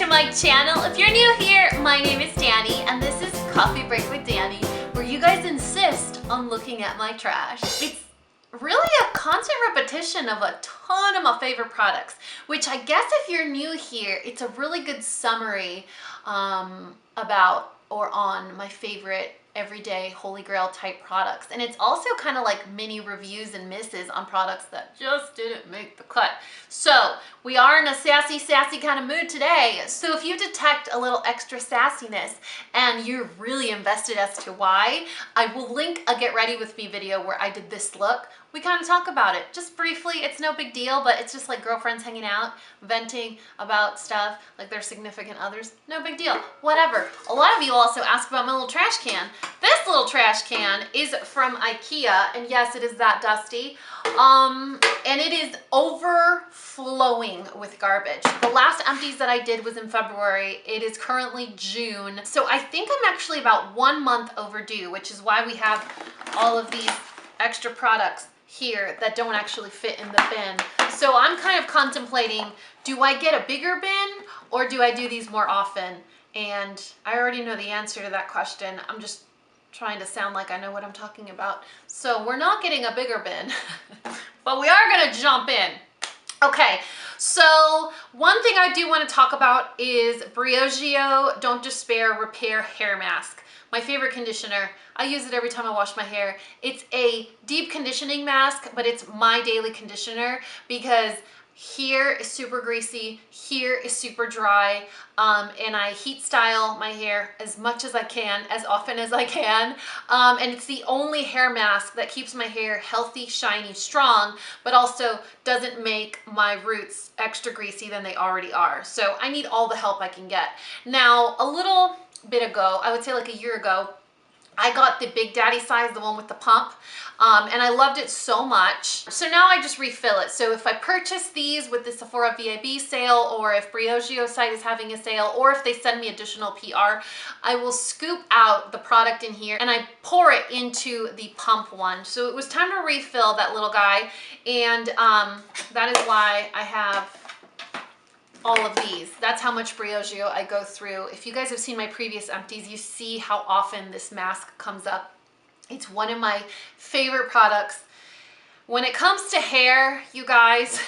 my channel. If you're new here, my name is Dani and this is Coffee Break with Dani, where you guys insist on looking at my trash. It's really a constant repetition of a ton of my favorite products, which I guess if you're new here, it's a really good summary about or on my favorite everyday holy grail type products. And it's also kind of like mini reviews and misses on products that just didn't make the cut. So we are in a sassy kind of mood today. So if you detect a little extra sassiness and you're really invested as to why, I will link a get ready with me video where I did this look. We kind of talk about it just briefly. It's no big deal, but it's just like girlfriends hanging out, venting about stuff like their significant others. No big deal, whatever. A lot of you also ask about my little trash can. This little trash can is from IKEA, and yes, it is that dusty. And it is overflowing with garbage. The last empties that I did was in February. It is currently June. So I think I'm actually about 1 month overdue, which is why we have all of these extra products here that don't actually fit in the bin. So I'm kind of contemplating, do I get a bigger bin or do I do these more often? And I already know the answer to that question. I'm just trying to sound like I know what I'm talking about. So we're not getting a bigger bin, but we are gonna jump in. Okay, so one thing I do want to talk about is Briogeo Don't Despair Repair Hair Mask. My favorite conditioner. I use it every time I wash my hair. It's a deep conditioning mask, but it's my daily conditioner because here is super greasy, here is super dry, and I heat style my hair as much as I can, as often as I can, and it's the only hair mask that keeps my hair healthy, shiny, strong, but also doesn't make my roots extra greasy than they already are. So I need all the help I can get. Now, a little bit ago, I would say like a year ago, I got the Big Daddy size, the one with the pump, and I loved it so much. So now I just refill it. So if I purchase these with the Sephora VIB sale, or if Briogeo site is having a sale, or if they send me additional PR, I will scoop out the product in here and I pour it into the pump one. So it was time to refill that little guy, and that is why I have all of these. That's how much Briogeo I go through. If you guys have seen my previous empties, you see how often this mask comes up. It's one of my favorite products. When it comes to hair, you guys,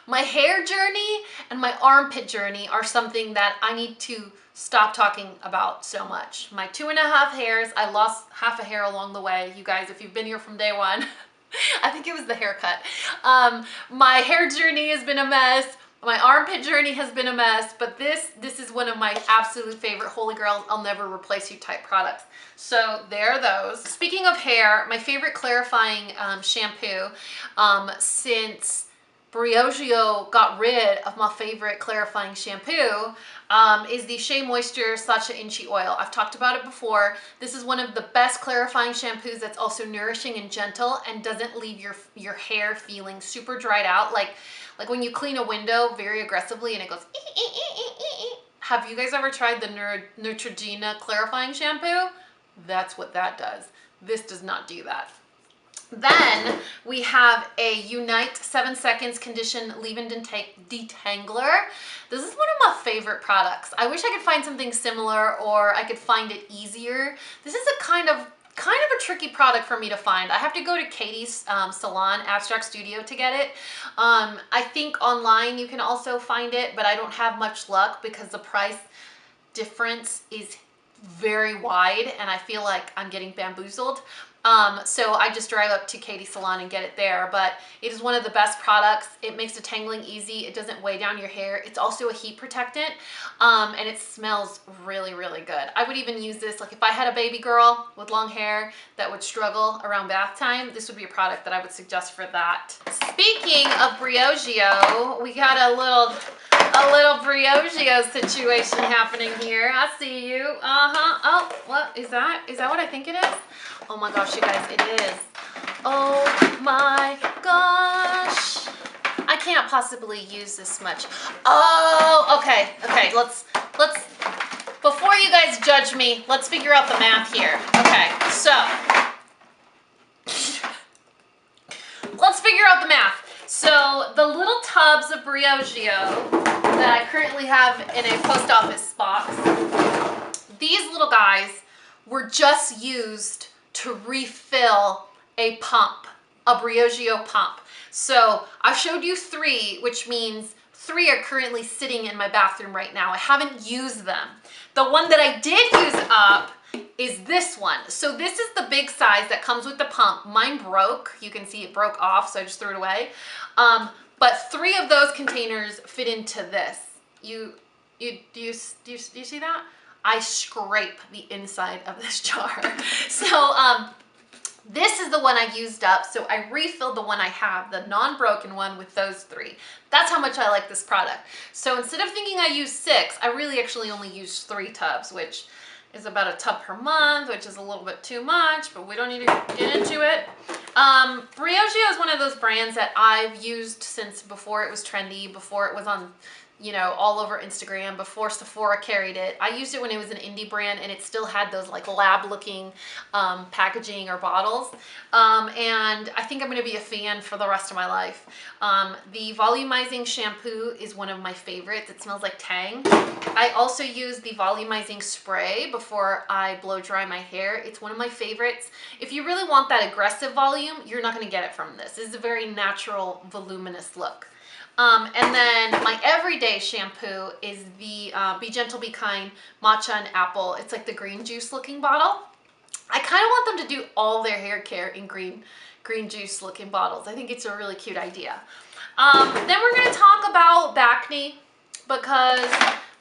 my hair journey and my armpit journey are something that I need to stop talking about so much. My 2.5 hairs, I lost half a hair along the way. You guys, if you've been here from day one, I think it was the haircut. My hair journey has been a mess. My armpit journey has been a mess, but this is one of my absolute favorite holy grail, I'll never replace you type products. So there are those. Speaking of hair, my favorite clarifying shampoo since Briogeo got rid of my favorite clarifying shampoo is the Shea Moisture Sacha Inchi Oil. I've talked about it before. This is one of the best clarifying shampoos that's also nourishing and gentle and doesn't leave your hair feeling super dried out. Like when you clean a window very aggressively and it goes ee, ee, ee, ee, ee. Have you guys ever tried the Neutrogena clarifying shampoo? That's what that does. This does not do that. Then we have a Unite 7 Seconds Condition Leave-In Detangler. This is one of my favorite products. I wish I could find something similar or I could find it easier. This is a kind of a tricky product for me to find. I have to go to Katie's salon, Abstract Studio, to get it. I think online you can also find it, but I don't have much luck because the price difference is very wide and I feel like I'm getting bamboozled. So I just drive up to Katie's salon and get it there, but it is one of the best products. It makes detangling easy. It doesn't weigh down your hair. It's also a heat protectant, and it smells really, really good. I would even use this, like if I had a baby girl with long hair that would struggle around bath time, this would be a product that I would suggest for that. Speaking of Briogeo, we got a little Briogeo situation happening here. I see you. Oh, what is that? Is that what I think it is? Oh my gosh, you guys, it is. Oh my gosh. I can't possibly use this much. Oh, okay, let's, before you guys judge me, let's figure out the math here. Okay, so, let's figure out the math. So the little tubs of Briogeo that I currently have in a post office box, these little guys were just used to refill a pump, a Briogeo pump. So I've showed you 3, which means 3 are currently sitting in my bathroom right now. I haven't used them. The one that I did use up is this one. So this is the big size that comes with the pump. Mine broke. You can see it broke off, so I just threw it away. But 3 of those containers fit into this. Do you see that? I scrape the inside of this jar. So this is the one I used up. So I refilled the one I have, the non-broken one, with those 3. That's how much I like this product. So instead of thinking I used 6, I really actually only used 3 tubs, which is about a tub per month, which is a little bit too much, but we don't need to get into it. Briogeo is one of those brands that I've used since before it was trendy, before it was on, you know, all over Instagram, before Sephora carried it. I used it when it was an indie brand and it still had those like lab looking packaging or bottles. And I think I'm gonna be a fan for the rest of my life. The Volumizing shampoo is one of my favorites. It smells like Tang. I also use the Volumizing spray before I blow dry my hair. It's one of my favorites. If you really want that aggressive volume, you're not gonna get it from this. This is a very natural, voluminous look. And then my everyday shampoo is the Be Gentle, Be Kind Matcha and Apple. It's like the green juice looking bottle. I kind of want them to do all their hair care in green juice looking bottles. I think it's a really cute idea. Then we're going to talk about Bacne, because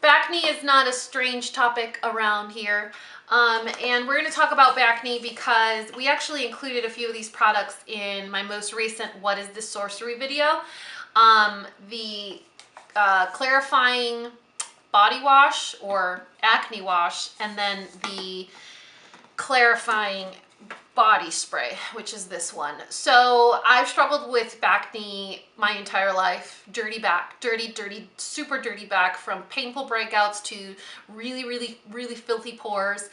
Bacne is not a strange topic around here. And we're going to talk about Bacne because we actually included a few of these products in my most recent What is This Sorcery video. The clarifying body wash or acne wash, and then the clarifying body spray, which is this one. So I've struggled with Bacne my entire life. Dirty back, dirty, super dirty back, from painful breakouts to really filthy pores.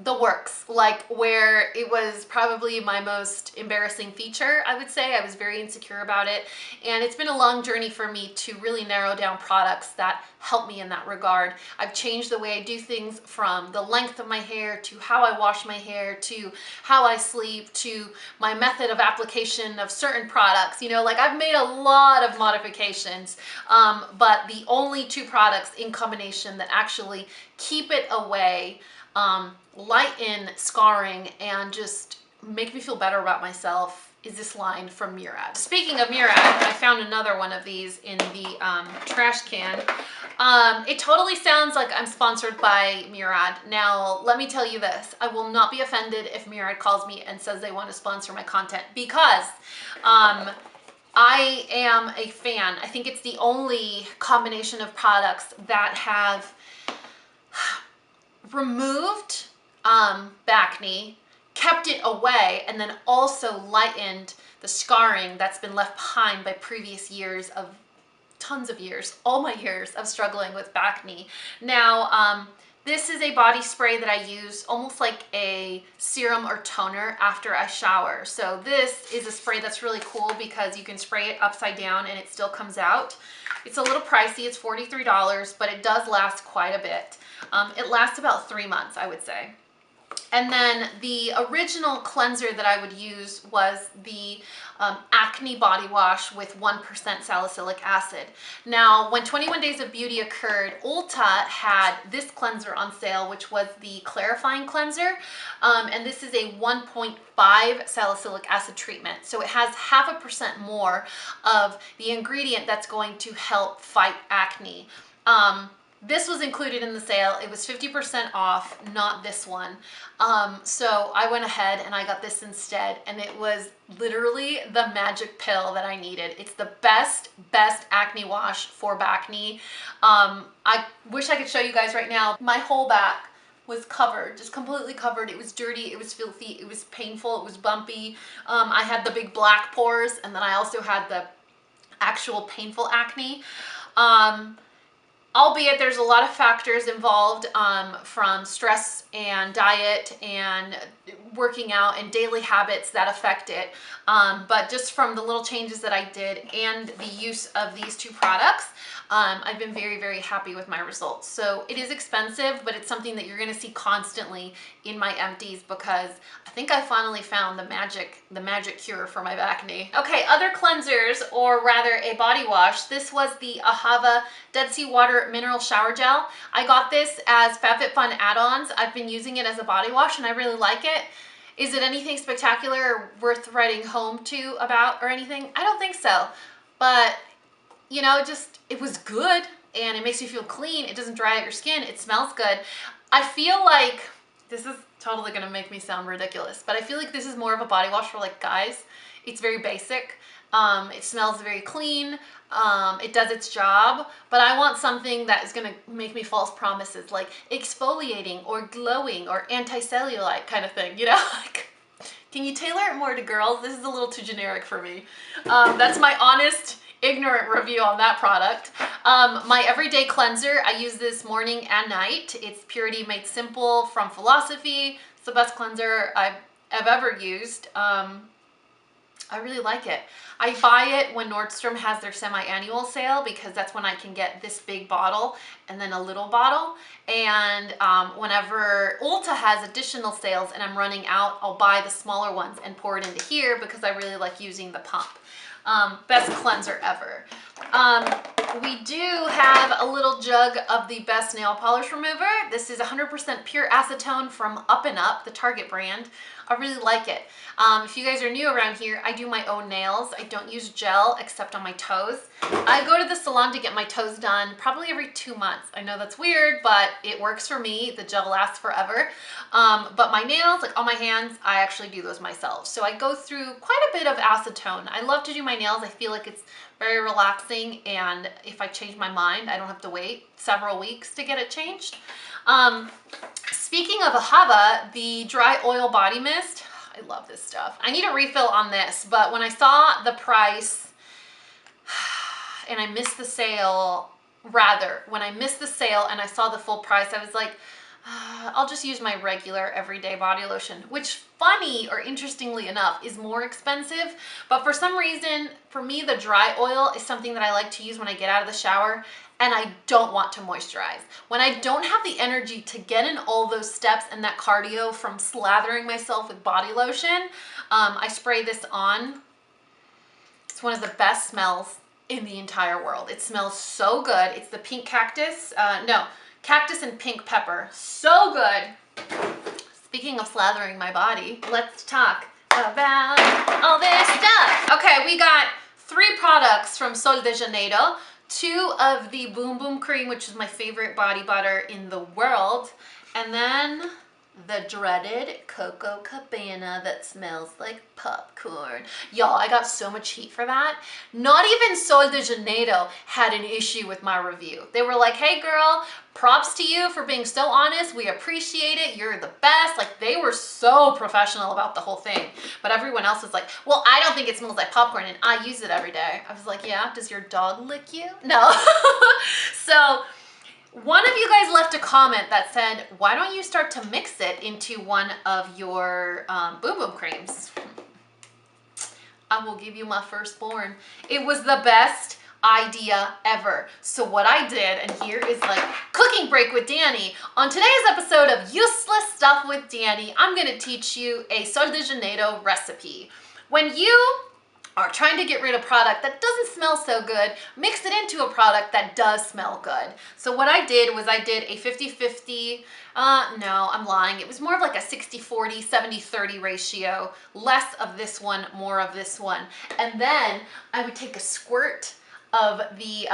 The works, like where it was probably my most embarrassing feature, I would say. I was very insecure about it, and it's been a long journey for me to really narrow down products that help me in that regard. I've changed the way I do things, from the length of my hair to how I wash my hair to how I sleep to my method of application of certain products. You know, like I've made a lot of modifications, but the only 2 products in combination that actually keep it away, lighten scarring, and just make me feel better about myself is this line from Murad. Speaking of Murad, I found another one of these in the trash can. It totally sounds like I'm sponsored by Murad. Now, let me tell you this. I will not be offended if Murad calls me and says they want to sponsor my content, because I am a fan. I think it's the only combination of products that have removed Bacne, kept it away, and then also lightened the scarring that's been left behind by previous years of, tons of years, all my years of struggling with Bacne. Now, this is a body spray that I use almost like a serum or toner after I shower. So this is a spray that's really cool because you can spray it upside down and it still comes out. It's a little pricey, it's $43, but it does last quite a bit. It lasts about 3 months, I would say. And then the original cleanser that I would use was the Acne body wash with 1% salicylic acid. Now, when 21 Days of Beauty occurred, Ulta had this cleanser on sale, which was the clarifying cleanser. And this is a 1.5 salicylic acid treatment. So it has 0.5% more of the ingredient that's going to help fight acne. This was included in the sale. It was 50% off, not this one. So I went ahead and I got this instead, and it was literally the magic pill that I needed. It's the best acne wash for Bacne. I wish I could show you guys right now. My whole back was covered, just completely covered. It was dirty, it was filthy, it was painful, it was bumpy. I had the big black pores, and then I also had the actual painful acne. albeit there's a lot of factors involved, from stress and diet and working out and daily habits that affect it. But just from the little changes that I did and the use of these two products, I've been very, very happy with my results. So it is expensive, but it's something that you're gonna see constantly in my empties because I think I finally found the magic cure for my acne. Okay, other cleansers, or rather a body wash. This was the Ahava Dead Sea Water Mineral Shower Gel. I got this as FabFitFun add-ons. I've been using it as a body wash and I really like it. Is it anything spectacular or worth writing home to about or anything? I don't think so, but you know, it was good and it makes you feel clean. It doesn't dry out your skin. It smells good. I feel like, this is totally gonna make me sound ridiculous, but I feel like this is more of a body wash for like guys. It's very basic. It smells very clean. It does its job, but I want something that is gonna make me false promises like exfoliating or glowing or anti-cellulite kind of thing, you know? Like, can you tailor it more to girls? This is a little too generic for me. That's my honest, ignorant review on that product. My everyday cleanser, I use this morning and night. It's Purity Made Simple from Philosophy. It's the best cleanser I've ever used. I really like it. I buy it when Nordstrom has their semi-annual sale because that's when I can get this big bottle and then a little bottle. And whenever Ulta has additional sales and I'm running out, I'll buy the smaller ones and pour it into here because I really like using the pump. Best cleanser ever. We do have a little jug of the best nail polish remover. This is 100% pure acetone from Up and Up, the Target brand. I really like it. If you guys are new around here, I do my own nails. I don't use gel except on my toes. I go to the salon to get my toes done probably every 2 months. I know that's weird, but it works for me. The gel lasts forever. But my nails, like on my hands, I actually do those myself. So I go through quite a bit of acetone. I love to do my nails. I feel like it's very relaxing, and if I change my mind, I don't have to wait several weeks to get it changed. Speaking of Ahava, the Dry Oil Body Mist, I love this stuff. I need a refill on this, but when I saw the price and I missed the sale, when I missed the sale and I saw the full price, I was like, I'll just use my regular everyday body lotion, which funny or interestingly enough is more expensive. But for some reason, for me, the dry oil is something that I like to use when I get out of the shower and I don't want to moisturize. When I don't have the energy to get in all those steps and that cardio from slathering myself with body lotion, I spray this on. It's one of the best smells in the entire world. It smells so good. It's the pink cactus. Cactus and pink pepper. So good. Speaking of slathering my body, let's talk about all this stuff. Okay, we got 3 products from Sol de Janeiro. 2 of the Boom Boom Cream, which is my favorite body butter in the world. And then the dreaded Coco Cabana that smells like popcorn. Y'all, I got so much heat for that. Not even Sol de Janeiro had an issue with my review. They were like, hey girl, props to you for being so honest. We appreciate it. You're the best. Like, they were so professional about the whole thing. But everyone else was like, well, I don't think it smells like popcorn and I use it every day. I was like, yeah, does your dog lick you? No. So one of you guys left a comment that said, why don't you start to mix it into one of your Boom Boom creams? I will give you my firstborn. It was the best idea ever. So what I did, and here is like cooking break with Dani. On today's episode of Useless Stuff with Dani, I'm gonna teach you a Sol de Janeiro recipe. When you are trying to get rid of product that doesn't smell so good, mix it into a product that does smell good. So what I did was I did a 50-50, no, I'm lying. It was more of like a 60-40, 70-30 ratio, less of this one, more of this one. And then I would take a squirt of the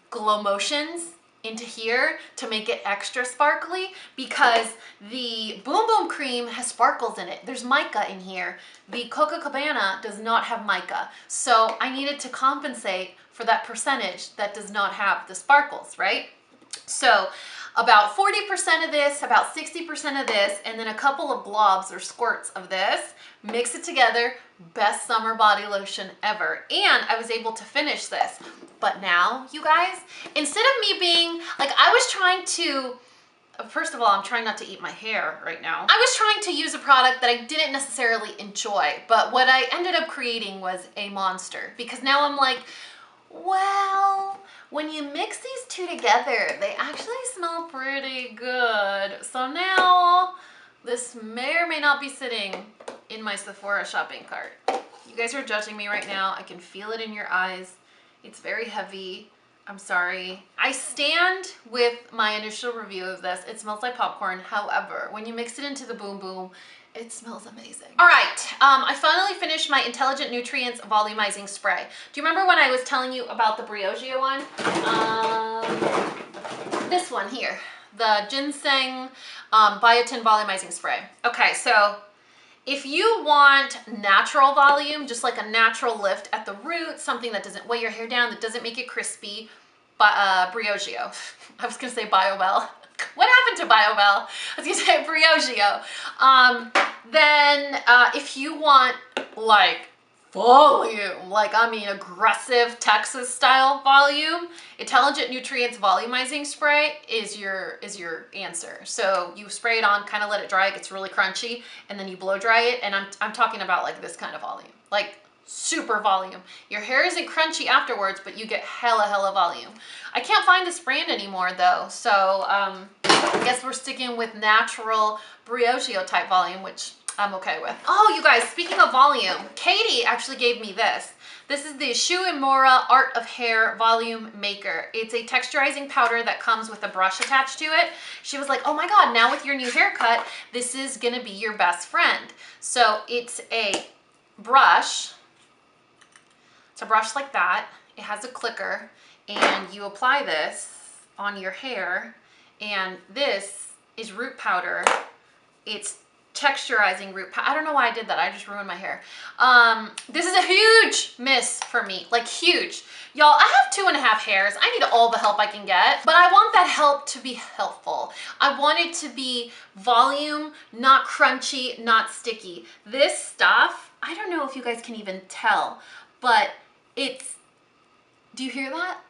Glow Motions into here to make it extra sparkly, because the Boom Boom cream has sparkles in it. There's mica in here. The Coco Cabana does not have mica. So I needed to compensate for that percentage that does not have the sparkles, right? So about 40% of this, about 60% of this, and then a couple of blobs or squirts of this. Mix it together. Best summer body lotion ever. And I was able to finish this. But now, you guys, instead of me being, like, I was trying to, first of all, I'm trying not to eat my hair right now. I was trying to use a product that I didn't necessarily enjoy, but what I ended up creating was a monster. Because now I'm like, well, when you mix these two together, they actually smell pretty good. So now, this may or may not be sitting in my Sephora shopping cart. You guys are judging me right now. I can feel it in your eyes. It's very heavy. I'm sorry. I stand with my initial review of this. It smells like popcorn. However, when you mix it into the Boom Boom, it smells amazing. All right, I finally finished my Intelligent Nutrients Volumizing Spray. Do you remember when I was telling you about the Briogeo one? This one here, the Ginseng Biotin Volumizing Spray. Okay, so if you want natural volume, just like a natural lift at the root, something that doesn't weigh your hair down, that doesn't make it crispy, Briogeo. I was gonna say BioBell. What happened to BioBell? I was gonna say Briogeo. Then if you want like volume, like I mean aggressive Texas style volume, Intelligent Nutrients Volumizing Spray is your answer. So you spray it on, kind of let it dry, it gets really crunchy, and then you blow dry it, and I'm talking about like this kind of volume. Like super volume. Your hair isn't crunchy afterwards, but you get hella volume. I can't find this brand anymore though, so I guess we're sticking with natural Briogeo type volume, which I'm okay with. Oh, you guys, speaking of volume, Katie actually gave me this. This is the Shu Uemura Art of Hair Volume Maker. It's a texturizing powder that comes with a brush attached to it. She was like, oh my God, now with your new haircut, this is gonna be your best friend. So it's a brush. It's a brush like that. It has a clicker, and you apply this on your hair, and this is root powder. It's texturizing root powder. I don't know why I did that. I just ruined my hair. This is a huge miss for me, like huge. Y'all, I have 2.5 hairs. I need all the help I can get, but I want that help to be helpful. I want it to be volume, not crunchy, not sticky. This stuff, I don't know if you guys can even tell, but it's, do you hear that?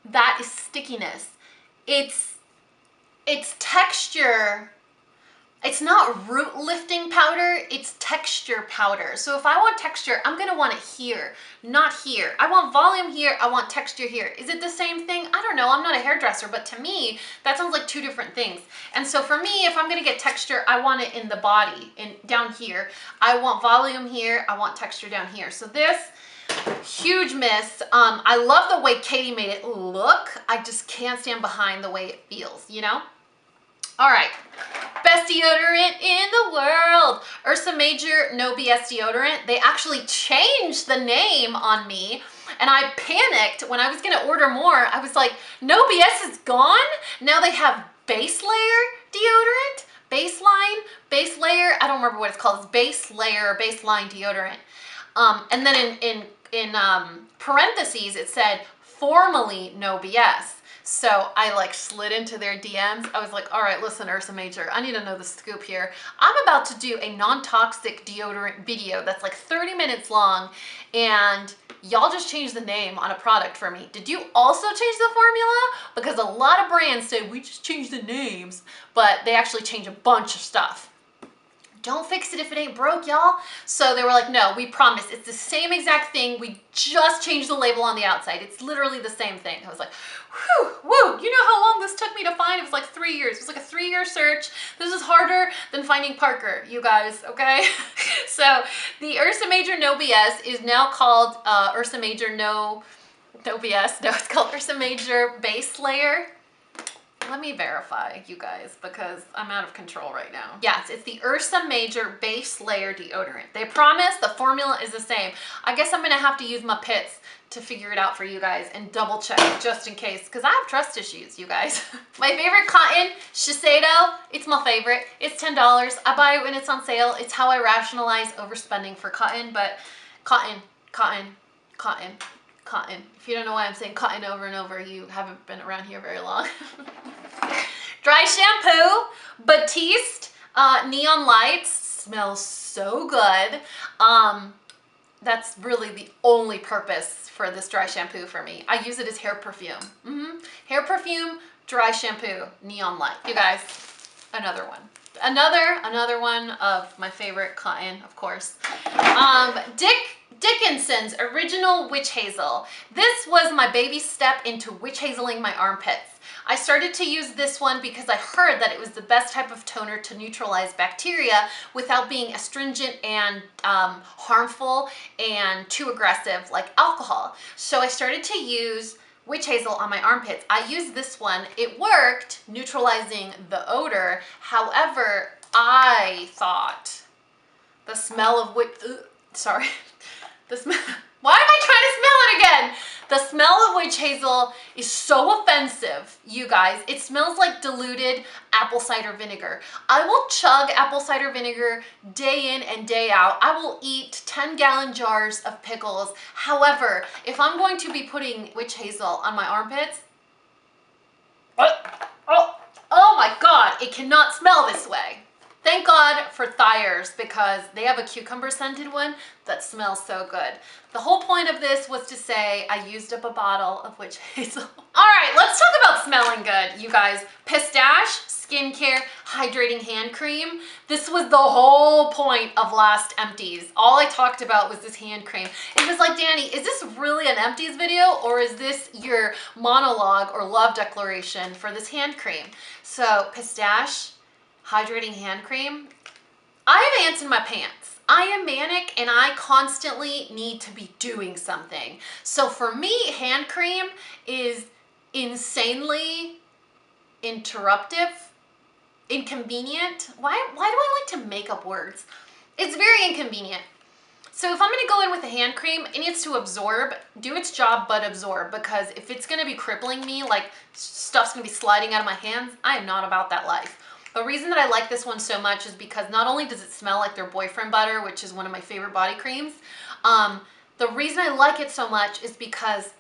That is stickiness. It's texture. It's not root lifting powder, it's texture powder. So if I want texture, I'm gonna want it here, not here. I want volume here, I want texture here. Is it the same thing? I don't know, I'm not a hairdresser, but to me, that sounds like 2 different things. And so for me, if I'm gonna get texture, I want it in the body, down here. I want volume here, I want texture down here. So this, huge miss. I love the way Katie made it look. I just can't stand behind the way it feels, you know? All right, best deodorant in the world. Ursa Major No BS deodorant. They actually changed the name on me, and I panicked when I was gonna order more. I was like, No BS is gone? Now they have base layer deodorant? Baseline, base layer, I don't remember what it's called. It's base layer or baseline deodorant. And then in parentheses, it said formerly No BS. So I like slid into their DMs. I was like, all right, listen, Ursa Major, I need to know the scoop here. I'm about to do a non-toxic deodorant video that's like 30 minutes long, and y'all just changed the name on a product for me. Did you also change the formula? Because a lot of brands say, we just changed the names, but they actually change a bunch of stuff. Don't fix it if it ain't broke, y'all. So they were like, no, we promise. It's the same exact thing. We just changed the label on the outside. It's literally the same thing. I was like, whew, woo. You know how long this took me to find? It was like 3 years. It was like a 3-year search. This is harder than finding Parker, you guys, okay? So the Ursa Major No BS is now called Ursa Major No BS. No, it's called Ursa Major Base Layer. Let me verify, you guys, because I'm out of control right now. Yes, it's the Ursa Major Base Layer Deodorant. They promise the formula is the same. I guess I'm gonna have to use my pits to figure it out for you guys and double check just in case, because I have trust issues, you guys. My favorite cotton, Shiseido, it's my favorite. It's $10. I buy it when it's on sale. It's how I rationalize overspending for cotton, but cotton, cotton, cotton, cotton. If you don't know why I'm saying cotton over and over, you haven't been around here very long. Dry shampoo, Batiste Neon Lights, smells so good. That's really the only purpose for this dry shampoo for me. I use it as hair perfume. Hair perfume, dry shampoo, Neon Light. You guys, another one. Another one of my favorite cotton, of course. Dickinson's Original Witch Hazel. This was my baby step into witch hazeling my armpits. I started to use this one because I heard that it was the best type of toner to neutralize bacteria without being astringent and harmful and too aggressive like alcohol. So I started to use witch hazel on my armpits. I used this one. It worked, neutralizing the odor. However, I thought the smell of why am I trying to smell it again? The smell of witch hazel is so offensive, you guys. It smells like diluted apple cider vinegar. I will chug apple cider vinegar day in and day out. I will eat 10-gallon jars of pickles. However, if I'm going to be putting witch hazel on my armpits, oh my God, it cannot smell this way. Thank God for Thyers because they have a cucumber scented one that smells so good. The whole point of this was to say I used up a bottle of witch hazel. All right, let's talk about smelling good, you guys. Pistache Skincare Hydrating Hand Cream. This was the whole point of last Empties. All I talked about was this hand cream. It was like, Dani, is this really an Empties video or is this your monologue or love declaration for this hand cream? So Pistache Hydrating Hand Cream. I have ants in my pants. I am manic and I constantly need to be doing something. So for me, hand cream is insanely inconvenient. Why do I like to make up words? It's very inconvenient. So if I'm gonna go in with a hand cream, it needs to absorb, do its job, but absorb, because if it's gonna be crippling me, like stuff's gonna be sliding out of my hands, I am not about that life. The reason that I like this one so much is because not only does it smell like their boyfriend butter, which is one of my favorite body creams, the reason I like it so much is because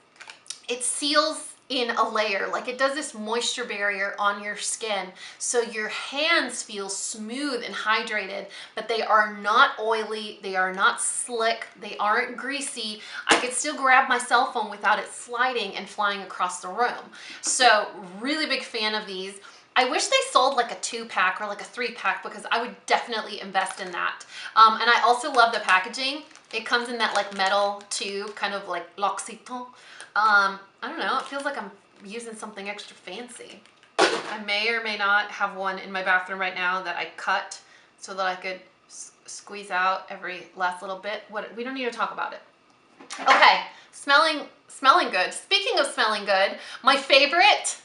it seals in a layer, like it does this moisture barrier on your skin, so your hands feel smooth and hydrated, but they are not oily, they are not slick, they aren't greasy. I could still grab my cell phone without it sliding and flying across the room. So really big fan of these. I wish they sold like a 2-pack or like a 3-pack because I would definitely invest in that. And I also love the packaging. It comes in that like metal tube, kind of like L'Occitane. I don't know, it feels like I'm using something extra fancy. I may or may not have one in my bathroom right now that I cut so that I could squeeze out every last little bit. We don't need to talk about it. Okay, smelling good. Speaking of smelling good, my favorite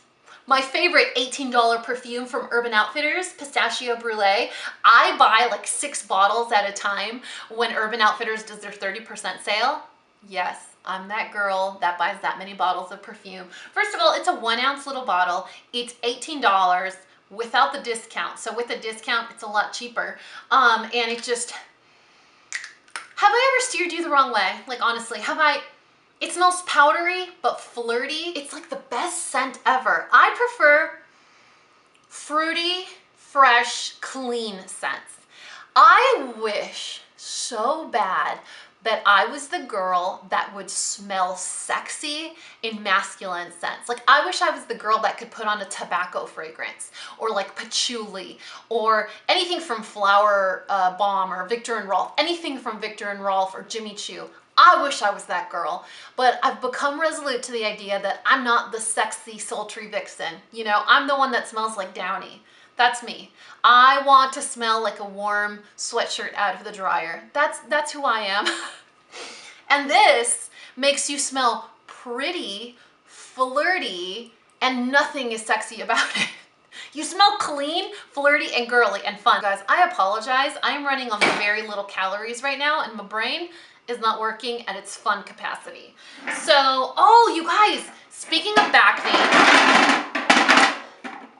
$18 perfume from Urban Outfitters, Pistachio Brulee. I buy like 6 bottles at a time when Urban Outfitters does their 30% sale. Yes, I'm that girl that buys that many bottles of perfume. First of all, it's a 1-ounce little bottle. It's $18 without the discount. So with the discount, it's a lot cheaper. And it just, have I ever steered you the wrong way? Like honestly, it smells powdery, but flirty. It's like the best scent ever. I prefer fruity, fresh, clean scents. I wish so bad that I was the girl that would smell sexy in masculine scents. Like I wish I was the girl that could put on a tobacco fragrance or like patchouli or anything from Flower Bomb or Viktor and Rolf, anything from Viktor and Rolf or Jimmy Choo. I wish I was that girl, but I've become resolute to the idea that I'm not the sexy, sultry vixen. You know, I'm the one that smells like Downy. That's me. I want to smell like a warm sweatshirt out of the dryer. That's who I am. And this makes you smell pretty, flirty, and nothing is sexy about it. You smell clean, flirty, and girly and fun. Guys, I apologize. I am running on very little calories right now, and my brain is not working at its fun capacity. So, oh, you guys, speaking of Bacne,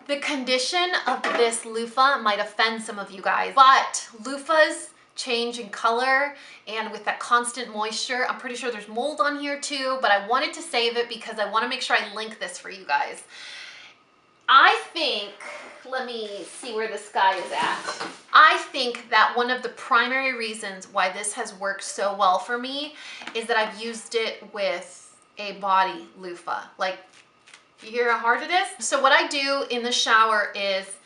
the condition of this loofah might offend some of you guys, but loofahs change in color and with that constant moisture. I'm pretty sure there's mold on here too, but I wanted to save it because I want to make sure I link this for you guys. I think, let me see where this guy is at. I think that one of the primary reasons why this has worked so well for me is that I've used it with a body loofah. Like, you hear how hard it is? So what I do in the shower is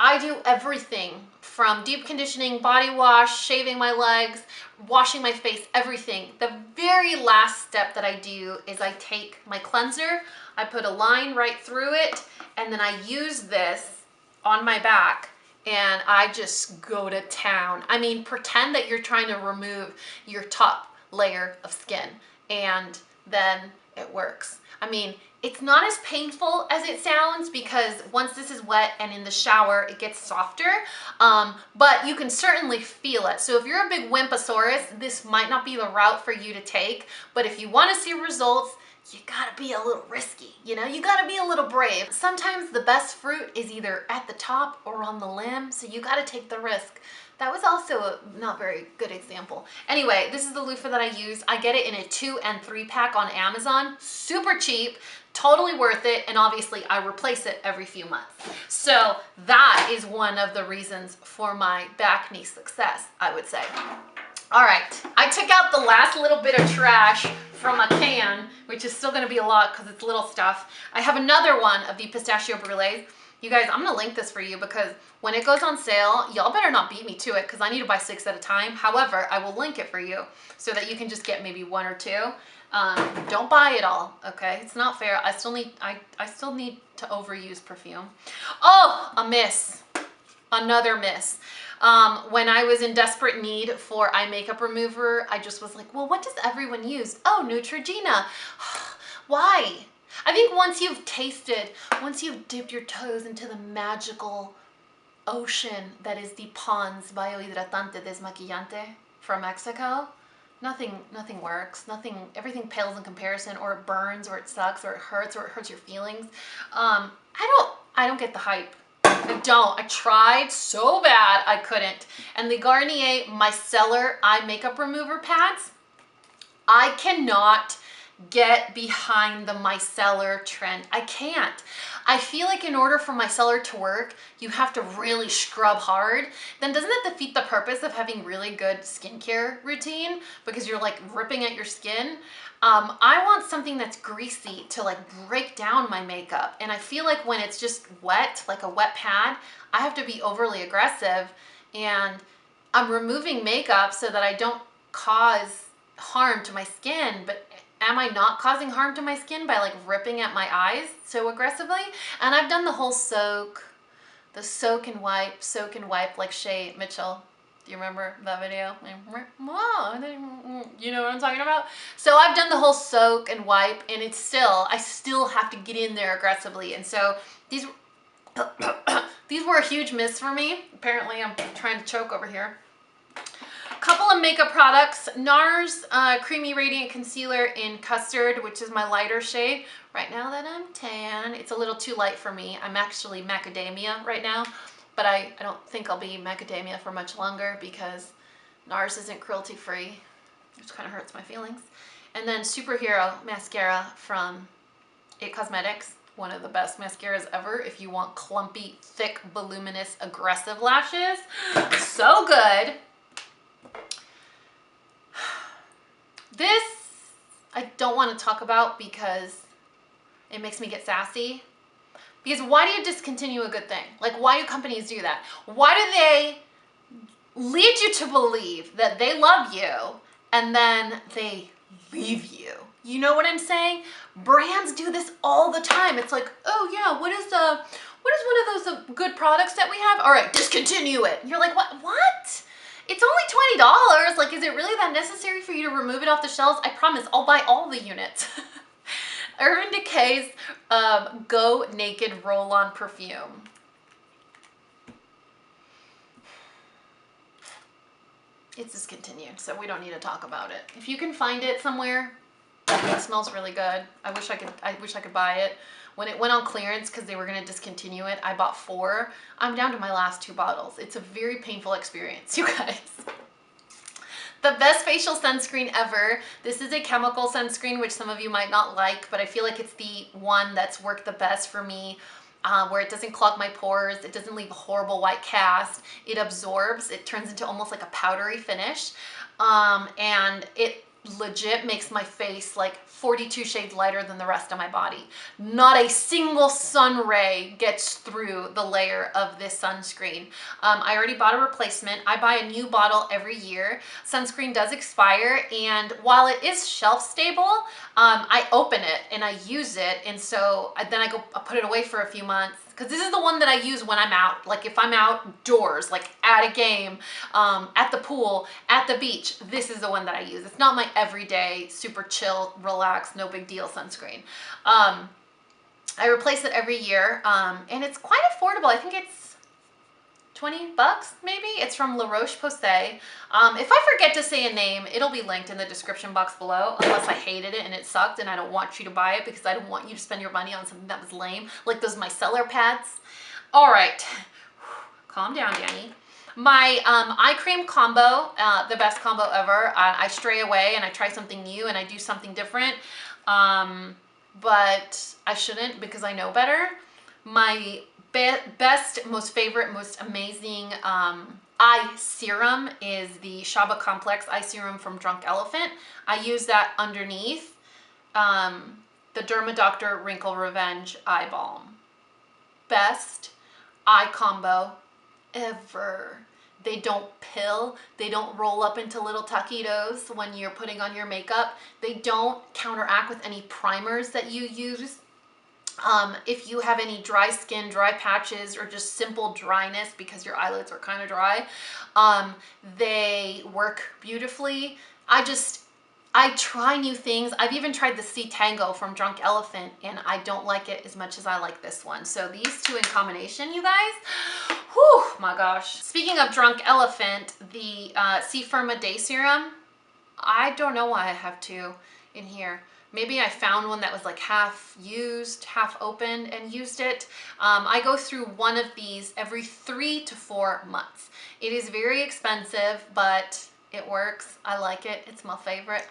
I do everything from deep conditioning, body wash, shaving my legs, washing my face, everything. The very last step that I do is I take my cleanser, I put a line right through it, and then I use this on my back and I just go to town. I mean, pretend that you're trying to remove your top layer of skin and then it works. I mean, it's not as painful as it sounds because once this is wet and in the shower, it gets softer, but you can certainly feel it. So if you're a big Wimpasaurus, this might not be the route for you to take, but if you want to see results, you gotta be a little risky, you know? You gotta be a little brave. Sometimes the best fruit is either at the top or on the limb, so you gotta take the risk. That was also a not very good example. Anyway, this is the loofah that I use. I get it in a 2 and 3 pack on Amazon. Super cheap, totally worth it, and obviously I replace it every few months. So that is one of the reasons for my Bacne success, I would say. All right, I took out the last little bit of trash from a can, which is still gonna be a lot because it's little stuff. I have another one of the pistachio brulees. You guys, I'm gonna link this for you because when it goes on sale, y'all better not beat me to it because I need to buy 6 at a time. However, I will link it for you so that you can just get maybe 1 or 2. Don't buy it all, okay? It's not fair. I still need to overuse perfume. Oh, a miss. Another miss. When I was in desperate need for eye makeup remover, I just was like, well, what does everyone use? Oh, Neutrogena. Why? I think once you've tasted, once you've dipped your toes into the magical ocean that is the Pond's Biohidratante Desmaquillante from Mexico, nothing works. Everything pales in comparison, or it burns, or it sucks, or it hurts your feelings. I don't get the hype. I don't. I tried so bad I couldn't. And the Garnier Micellar eye makeup remover pads, I cannot get behind the micellar trend. I can't. I feel like in order for micellar to work, you have to really scrub hard. Then doesn't that defeat the purpose of having really good skincare routine because you're like ripping at your skin? I want something that's greasy to like break down my makeup. And I feel like when it's just wet, like a wet pad, I have to be overly aggressive, and I'm removing makeup so that I don't cause harm to my skin, but am I not causing harm to my skin by like ripping at my eyes so aggressively? And I've done the whole soak and wipe like Shay Mitchell. Do you remember that video? You know what I'm talking about? So I've done the whole soak and wipe, and I still have to get in there aggressively. And so these were a huge miss for me. Apparently I'm trying to choke over here. Couple of makeup products. NARS Creamy Radiant Concealer in Custard, which is my lighter shade. Right now that I'm tan, it's a little too light for me. I'm actually macadamia right now, but I don't think I'll be macadamia for much longer because NARS isn't cruelty free, which kind of hurts my feelings. And then Superhero Mascara from It Cosmetics. One of the best mascaras ever if you want clumpy, thick, voluminous, aggressive lashes. So good. This I don't want to talk about because it makes me get sassy. Because why do you discontinue a good thing? Like, why do companies do that? Why do they lead you to believe that they love you and then they leave you? You know what I'm saying? Brands do this all the time. It's like, oh yeah, what is one of those good products that we have? All right, discontinue it. And you're like, what? It's only $20. Like, is it really that necessary for you to remove it off the shelves? I promise, I'll buy all the units. Urban Decay's Go Naked Roll-On Perfume. It's discontinued, so we don't need to talk about it. If you can find it somewhere, it smells really good. I wish I could buy it. When it went on clearance because they were going to discontinue it, I bought 4. I'm down to my last 2 bottles. It's a very painful experience, you guys. The best facial sunscreen ever. This is a chemical sunscreen, which some of you might not like, but I feel like it's the one that's worked the best for me, where it doesn't clog my pores, it doesn't leave a horrible white cast, it absorbs, it turns into almost like a powdery finish, and it legit makes my face like 42 shades lighter than the rest of my body. Not a single sun ray gets through the layer of this sunscreen. I already bought a replacement. I buy a new bottle every year. Sunscreen does expire, and while it is shelf stable, I open it and I use it, and so then I put it away for a few months, because this is the one that I use when I'm out. Like if I'm outdoors, like at a game, at the pool, at the beach, this is the one that I use. It's not my everyday, super chill, relaxed, no big deal sunscreen. I replace it every year, and it's quite affordable. I think it's 20 bucks maybe. It's from La Roche-Posay. If I forget to say a name, it'll be linked in the description box below, unless I hated it and it sucked and I don't want you to buy it because I don't want you to spend your money on something that was lame, like those micellar pads. All right, calm down, Dani. My eye cream combo, the best combo ever. I stray away and I try something new and I do something different, but I shouldn't because I know better. My best, most favorite, most amazing eye serum is the Shaba Complex eye serum from Drunk Elephant. I use that underneath the Derma Doctor Wrinkle Revenge eye balm. Best eye combo ever. They don't pill, they don't roll up into little taquitos when you're putting on your makeup. They don't counteract with any primers that you use. If you have any dry skin, dry patches, or just simple dryness because your eyelids are kind of dry, they work beautifully. I try new things. I've even tried the Sea Tango from Drunk Elephant, and I don't like it as much as I like this one. So these two in combination, you guys, whew, my gosh. Speaking of Drunk Elephant, the Sea Firma Day Serum, I don't know why I have two in here. Maybe I found one that was like half used, half opened, and used it. I go through one of these every 3 to 4 months. It is very expensive, but it works. I like it. It's my favorite.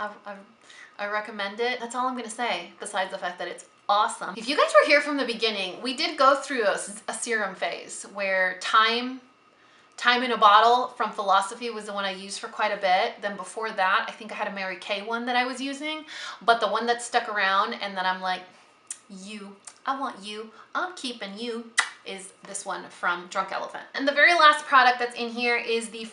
I recommend it. That's all I'm gonna say, besides the fact that it's awesome. If you guys were here from the beginning, we did go through a serum phase where Time in a Bottle from Philosophy was the one I used for quite a bit. Then before that, I think I had a Mary Kay one that I was using, but the one that stuck around and that I'm like, I want you, I'm keeping you, is this one from Drunk Elephant. And the very last product that's in here is the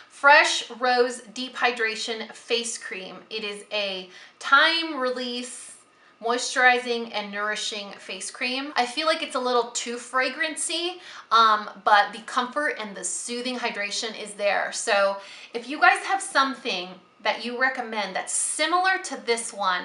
Fresh Rose Deep Hydration Face Cream. It is a time release, moisturizing and nourishing face cream. I feel like it's a little too fragrancy, but the comfort and the soothing hydration is there. So if you guys have something that you recommend that's similar to this one,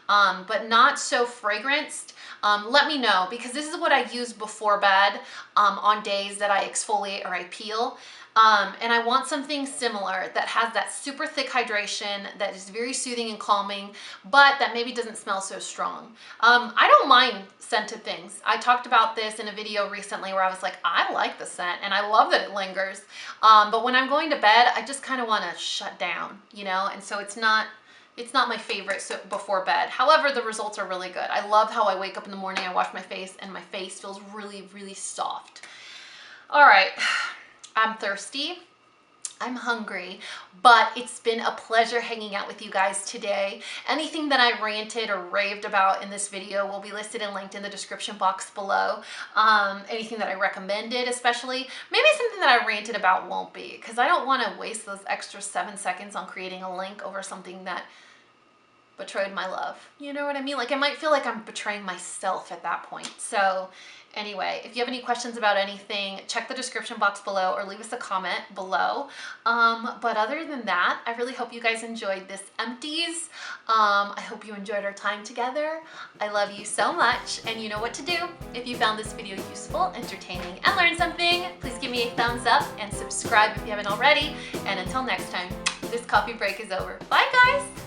but not so fragranced, let me know, because this is what I use before bed on days that I exfoliate or I peel. And I want something similar that has that super thick hydration, that is very soothing and calming, but that maybe doesn't smell so strong. I don't mind scented things. I talked about this in a video recently where I was like, I like the scent and I love that it lingers. But when I'm going to bed, I just kind of want to shut down, you know? And so it's not my favorite before bed. However, the results are really good. I love how I wake up in the morning, I wash my face, and my face feels really, really soft. All right. I'm thirsty, I'm hungry, but it's been a pleasure hanging out with you guys today. Anything that I ranted or raved about in this video will be listed and linked in the description box below. Anything that I recommended, especially, maybe something that I ranted about won't be, because I don't want to waste those extra 7 seconds on creating a link over something that betrayed my love. You know what I mean? Like, I might feel like I'm betraying myself at that point. So anyway, if you have any questions about anything, check the description box below or leave us a comment below. But other than that, I really hope you guys enjoyed this Empties. I hope you enjoyed our time together. I love you so much, and you know what to do. If you found this video useful, entertaining, and learned something, please give me a thumbs up and subscribe if you haven't already. And until next time, this coffee break is over. Bye, guys!